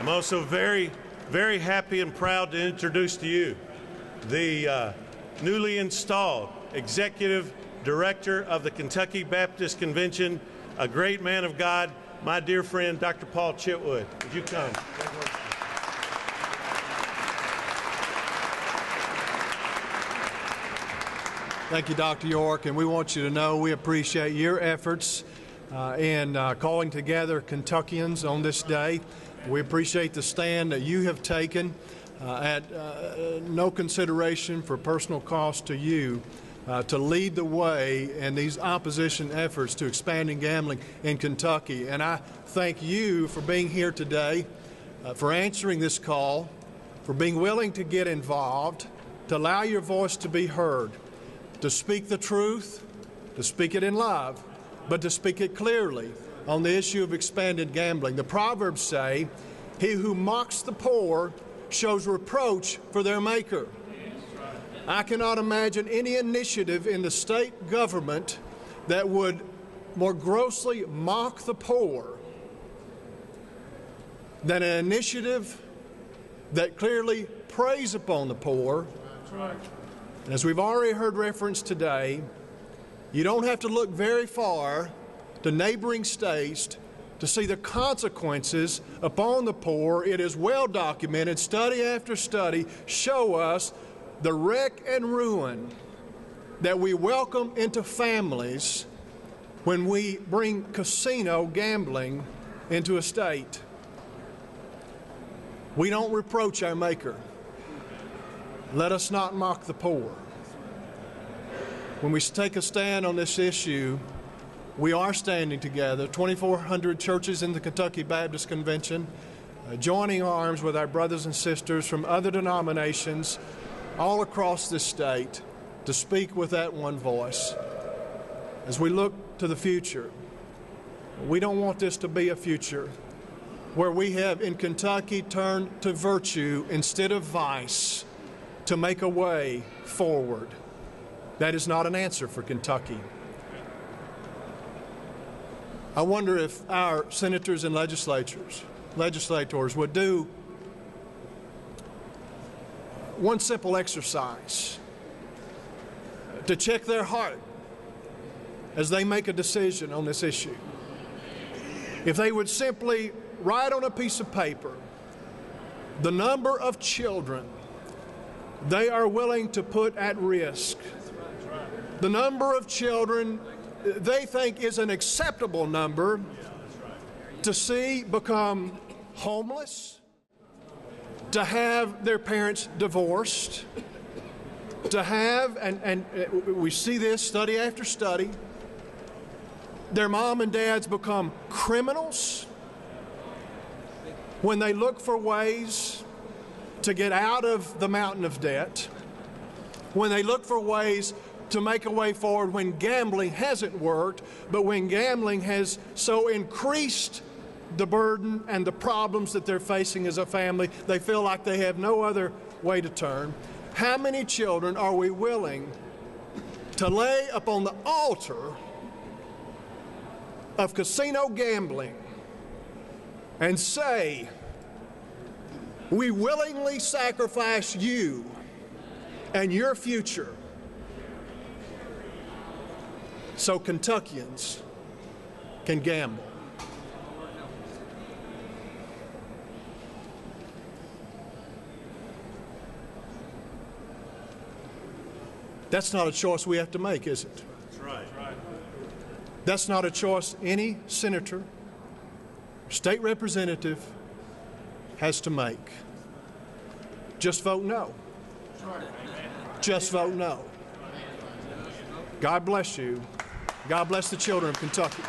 I'm also very, very happy and proud to introduce to you the newly installed Executive Director of the Kentucky Baptist Convention, a great man of God, my dear friend, Dr. Paul Chitwood. Would you come? Thank you, Dr. York, and we want you to know we appreciate your efforts in calling together Kentuckians on this day. We appreciate the stand that you have taken at no consideration for personal cost to you to lead the way in these opposition efforts to expanding gambling in Kentucky. And I thank you for being here today, for answering this call, for being willing to get involved, to allow your voice to be heard, to speak the truth, to speak it in love, but to speak it clearly on the issue of expanded gambling. The Proverbs say, "He who mocks the poor shows reproach for their maker." I cannot imagine any initiative in the state government that would more grossly mock the poor than an initiative that clearly preys upon the poor. And as we've already heard reference today, you don't have to look very far to neighboring states to see the consequences upon the poor. It is well documented. Study after study show us the wreck and ruin that we welcome into families when we bring casino gambling into a state. We don't reproach our Maker. Let us not mock the poor. When we take a stand on this issue, we are standing together, 2,400 churches in the Kentucky Baptist Convention, joining arms with our brothers and sisters from other denominations all across this state to speak with that one voice. As we look to the future, we don't want this to be a future where we have in Kentucky turned to virtue instead of vice to make a way forward. That is not an answer for Kentucky. I wonder if our senators and legislators would do one simple exercise to check their heart as they make a decision on this issue. If they would simply write on a piece of paper the number of children they are willing to put at risk, the number of children they think is an acceptable number to see become homeless, to have their parents divorced, to have, and we see this study after study, their mom and dads become criminals when they look for ways to get out of the mountain of debt, when they look for ways to make a way forward when gambling hasn't worked, but when gambling has so increased the burden and the problems that they're facing as a family, they feel like they have no other way to turn. How many children are we willing to lay upon the altar of casino gambling and say, we willingly sacrifice you and your future so Kentuckians can gamble? That's not a choice we have to make, is it? That's right. That's not a choice any senator, state representative has to make. Just vote no. Just vote no. God bless you. God bless the children of Kentucky.